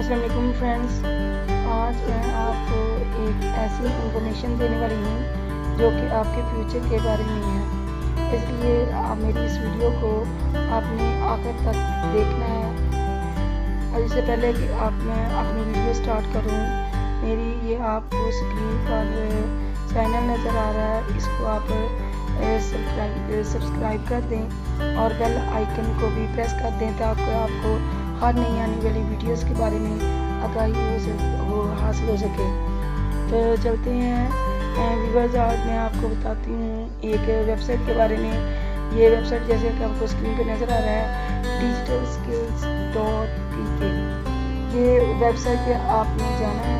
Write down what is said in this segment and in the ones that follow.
अस्सलाम वालेकुम फ्रेंड्स, आज मैं आपको एक ऐसी इंफॉर्मेशन देने वाली हूँ जो कि आपके फ्यूचर के बारे में है। इसलिए आप मेरी इस वीडियो को आपने आखिर तक देखना है। और इससे पहले कि मैं अपनी वीडियो स्टार्ट करूँ, मेरी ये आपको स्क्रीन पर चैनल नज़र आ रहा है, इसको आप सब्सक्राइब कर दें और बेल आइकन को भी प्रेस कर दें ताकि आपको हर नई आने वाली वीडियोस के बारे में आगाही हासिल हो सके। तो चलते हैं व्यूअर्स, आज मैं आपको बताती हूँ एक वेबसाइट के बारे में। ये वेबसाइट जैसे कि आपको स्क्रीन पे नज़र आ रहा है, DigiSkills.pk। ये वेबसाइट पे आपने जाना है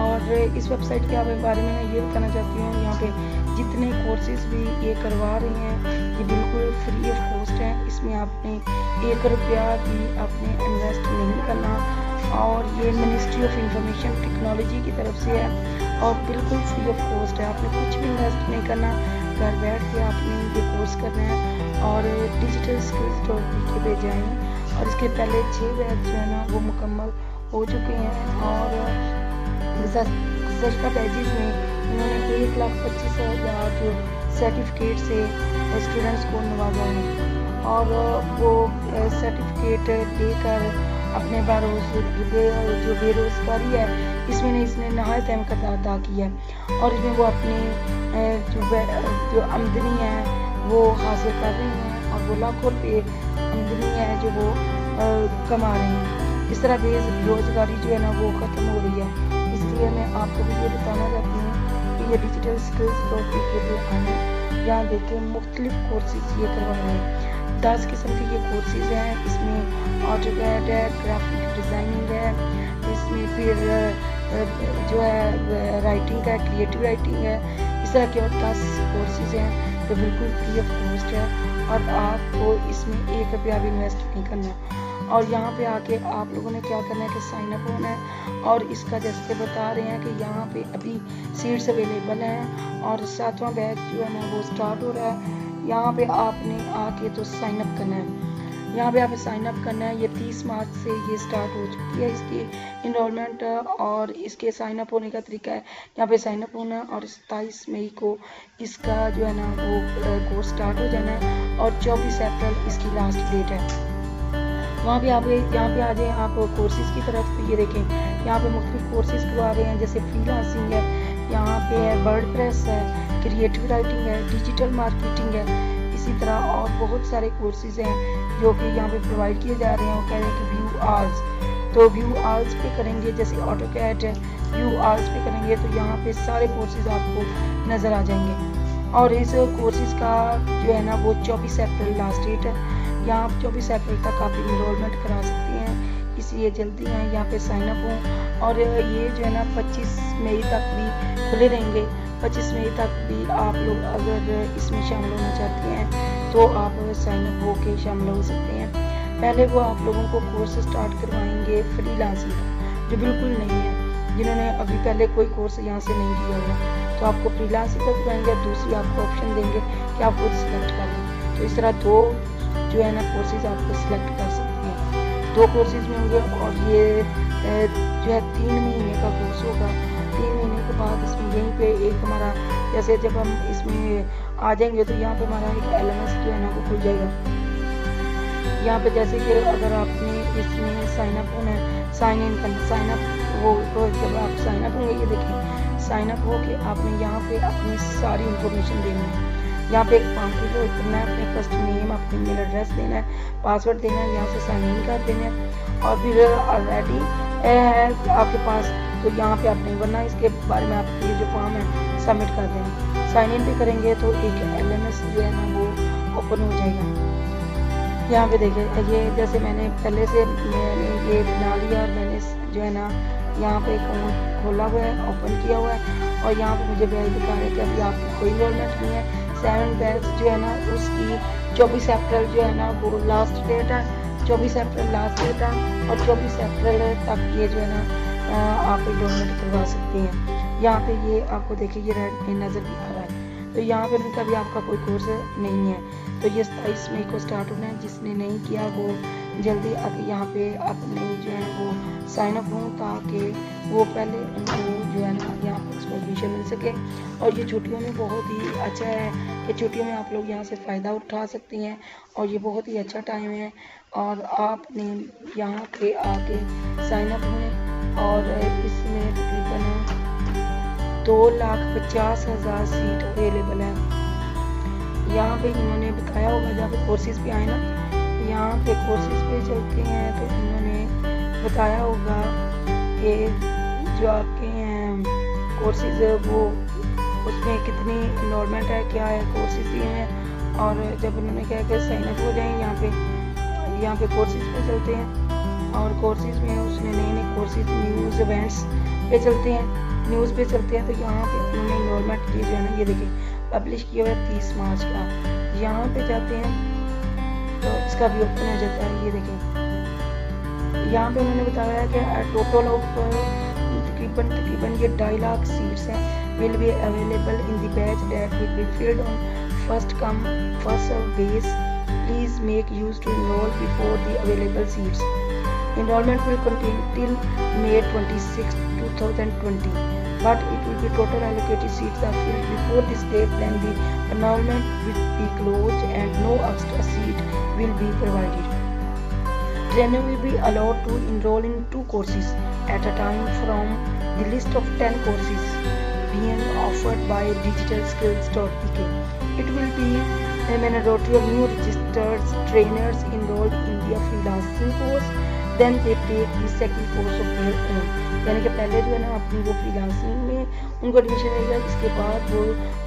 और इस वेबसाइट के बारे में मैं ये बताना चाहती हूँ, यहाँ पे जितने कोर्सेज भी ये करवा रहे हैं ये बिल्कुल फ्री ऑफ कॉस्ट है। इसमें आपने 1 रुपया भी आपने इन्वेस्ट नहीं करना और ये मिनिस्ट्री ऑफ इंफॉर्मेशन टेक्नोलॉजी की तरफ से है और बिल्कुल फ्री ऑफ कॉस्ट है। आपने कुछ भी इन्वेस्ट नहीं करना, घर बैठ के आपने ये कोर्स करना है और DigiSkills.pk पे जाएँ और इसके पहले 6 बैच जो है ना वो मुकम्मल हो चुके हैं और गुज़श्ता बैचेज में इन्होंने 1,25,000 जो सर्टिफिकेट से स्टूडेंट्स को नवाजा है और वो सर्टिफिकेट लेकर अपने जो बेरोज़गारी है इसने नहायत अहम किरदार अदा किया है और इसमें वो अपनी जो आमदनी है वो हासिल कर रहे हैं और वो लाखों रुपये आमदनी है जो वो कमा रहे हैं। इस तरह बेरोज़गारी जो है ना वो ख़त्म हो रही है। इसलिए मैं आपको भी ये बताना चाहती हूँ कि ये DigiSkills.pk पे आना, यहाँ देखें मुख्तलिफ कोर्सेज ये करवा रहे हैं। 10 किस्म के ये कोर्सेज हैं। इसमें ऑटोकैड है, ग्राफिक डिज़ाइनिंग है, इसमें फिर जो है राइटिंग का क्रिएटिव राइटिंग है। इस तरह के और 10 कोर्सेज हैं जो बिल्कुल फ्री ऑफ कॉस्ट है और आपको इसमें 1 रुपया भी इन्वेस्ट नहीं करना। और यहाँ पे आके आप लोगों ने क्या करना है कि साइन अप होना है और इसका जैसे बता रहे हैं कि यहाँ पे अभी सीट्स अवेलेबल हैं और 7वां बैच जो है ना वो स्टार्ट हो रहा है। यहाँ पे आपने आके तो साइन अप करना है। यहाँ पे आपने साइन अप करना है। ये 30 मार्च से ये स्टार्ट हो चुकी है इसकी इनरोलमेंट और इसके साइन अप होने का तरीका है, यहाँ पे साइन अप होना है और 27 मई को इसका जो है ना वो कोर्स स्टार्ट हो जाना है और 24 अप्रैल इसकी लास्ट डेट है। वहाँ पे आप यहाँ पे आ जाएँ आप कोर्सेज की तरफ। तो ये देखें यहाँ पे मुख्तलिफ कोर्सेज करवा रहे हैं, जैसे फ्रीलांसिंग है, यहाँ पे है वर्डप्रेस है, क्रिएटिव राइटिंग है, डिजिटल मार्केटिंग है। इसी तरह और बहुत सारे कोर्सेज हैं जो कि यहाँ पे प्रोवाइड किए जा रहे हैं। वो कह रहे हैं कि व्यू आल्स, तो व्यू आल्स पे करेंगे, जैसे ऑटोकैड है व्यू आल्स पे करेंगे तो यहाँ पे सारे कोर्सेज आपको नज़र आ जाएंगे। और इस कोर्सेज का जो है ना वो 24 अप्रैल लास्ट डेट है। यहाँ 24 अप्रैल तक आप इनरोलमेंट करा सकते हैं, इसलिए जल्दी हैं यहाँ पे साइन अप हों। और ये जो है ना 25 मई तक भी खुले रहेंगे। 25 मई तक भी आप लोग अगर इसमें शामिल होना चाहते हैं तो आप साइन अप होके शामिल हो सकते हैं। पहले वो आप लोगों को कोर्स स्टार्ट करवाएंगे फ्रीलांसिंग का जो बिल्कुल नहीं है, जिन्होंने अभी पहले कोई कोर्स यहाँ से नहीं किया हुआ तो आपको फ्रीलांसिंग का करवाएंगे। दूसरी आपको ऑप्शन देंगे कि आप खुद सिलेक्ट कर लें। तो इस तरह 2 जो है ना कोर्सेज आपको सिलेक्ट कर सकते हैं। 2 कोर्सेज में होंगे और ये जो है 3 महीने का कोर्स होगा। 3 महीने के बाद इसमें यहीं पे एक हमारा जैसे जब हम इसमें आ जाएंगे तो यहाँ पे हमारा एक LMS जो है ना वो खुल जाएगा। यहाँ पे जैसे कि अगर आपने इसमें साइन अप होना है, साइन इन करना, साइन अप हो तो जब आप साइन अप होंगे, ये देखिए साइन अप हो के आपने यहाँ पे अपनी सारी इंफॉर्मेशन देनी है। यहाँ पे एक फॉर्म फिल करना है, अपने फर्स्ट नेम, अपनी मेल एड्रेस देना है, पासवर्ड देना है, यहाँ से साइन इन कर देना है और फिर ऑलरेडी है आपके पास तो यहाँ पे आपने वरना इसके बारे में आपके ये जो फॉर्म है सबमिट कर देना। साइन इन भी करेंगे तो एक LMS जो है ना वो ओपन हो जाएगा। यहाँ पे देखें ये जैसे मैंने पहले से मैंने ये बना लिया और मैंने जो है ना यहाँ पे अकाउंट खोला हुआ है, ओपन किया हुआ है और यहाँ पे मुझे बैच दिखा रहे हैं कि अभी आपकी कोई इनरोलमेंट नहीं है। 7 बैच जो है ना उसकी 24 अप्रैल जो है ना वो लास्ट डेट है। 24 अप्रैल लास्ट डेट है और 24 अप्रैल तक ये जो है ना आप इनरोलमेंट करवा सकते हैं। यहाँ पे ये आपको देखिए ये रेड में नज़र भी आ रहा है। तो यहाँ पे उनका भी आपका कोई कोर्स नहीं है तो ये 27 मई को स्टार्ट होना है। जिसने नहीं किया वो जल्दी आके यहाँ पे अपने जो है वो साइन अप हों ताकि वो पहले उनको जो है ना यहाँ पर एक्सपोजिशन मिल सके। और ये छुट्टियों में बहुत ही अच्छा है कि छुट्टियों में आप लोग यहाँ से फ़ायदा उठा सकती हैं और ये बहुत ही अच्छा टाइम है। और आपने यहाँ पे आके साइन अप हों और इसमें तकरीबन 2,50,000 सीट अवेलेबल है। यहाँ पे इन्होंने बताया होगा, जहाँ पे कोर्सेज पे आए ना, यहाँ पे कोर्सेज पे चलते हैं तो इन्होंने बताया होगा कि जो आपके हैं कोर्सेज वो उसमें कितनी इनरोलमेंट है, क्या है, कोर्सेज दिए हैं। और जब उन्होंने कहा कि साइन अप हो जाएं यहाँ पे कोर्सेज पे चलते हैं और कोर्सेज में उसने नए नए कोर्सेज न्यूज़ इवेंट्स पे चलते हैं, न्यूज़ पे चलते हैं। तो यहाँ पे उन्होंने इनरोलमेंट ये जो है ना, ये देखिए पब्लिश किया हुआ है 30 मार्च का। यहाँ पे जाते हैं तो इसका भी ओपन हो जाता है, ये देखें। यहाँ पे उन्होंने बताया कि टोटल ऑफ तकरीबन ये 2.5 लाख सीट्स हैं, will be available in the batch that will be filled on first come first serve base. Please make use to enroll before the available seats. Enrollment will continue till May 26, 2020, but it will be total allocated seats are filled before this date. Then the enrollment will be closed and no extra seat will be provided. Trainer will be allowed to enroll in 2 courses at a time from the list of 10 courses being offered by DigiSkills.pk. It will be a minority of new registered trainers enrolled in their freelancing course. Then they take the second course of their own. यानी कि पहले जो है ना अपनी वो freelancing में उनको एडमिशन मिलेगा, इसके बाद वो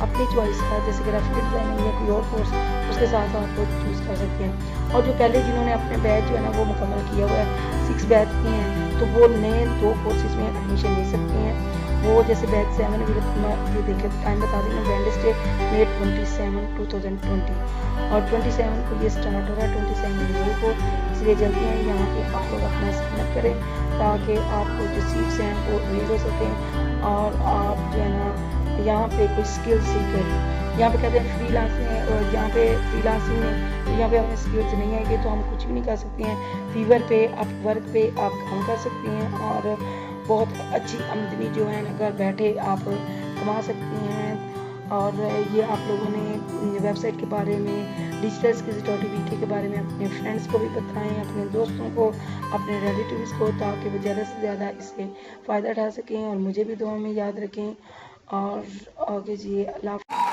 अपनी चॉइस का जैसे ग्राफिक डिजाइनिंग या कोई और कोर्स उसके साथ साथ वो चूज़ कर सकते हैं। और जो पहले जिन्होंने अपने बैच जो है ना वो मुकम्मल किया हुआ है, 6 बैच किए हैं, तो वो नए 2 कोर्सेज में एडमिशन ले सकते हैं। वो जैसे बैच 7 ये देखे टाइम बता दें, वेडनेसडे May 27, 2020 और 27 को ये स्टार्ट हो रहा है, 27 मई को। इसलिए जल्दी हैं यहाँ पे आप लोग अपना साइनअप करें ताकि आपको जो सीट्स हैं वो मिल हो सकें और आप जो है ना यहाँ पे कोई स्किल सीखें। यहाँ पे कहते हैं फ्रीलांसिंग और यहाँ पे फ्रीलांसिंग में यहाँ पे अपने स्किल्स नहीं आएंगे तो हम कुछ भी नहीं कर सकते हैं। फीवर पे आप वर्क पे आप काम कर सकते हैं और बहुत अच्छी आमदनी जो है घर बैठे आप कमा सकते हैं। और ये आप लोगों ने वेबसाइट के बारे में DigiSkills.pk के बारे में अपने फ्रेंड्स को भी बताएं, अपने दोस्तों को, अपने रिलेटिव्स को, ताकि वो ज़्यादा से ज़्यादा इससे फ़ायदा उठा सकें और मुझे भी दुआ में याद रखें। और आगे जी अल्लाह।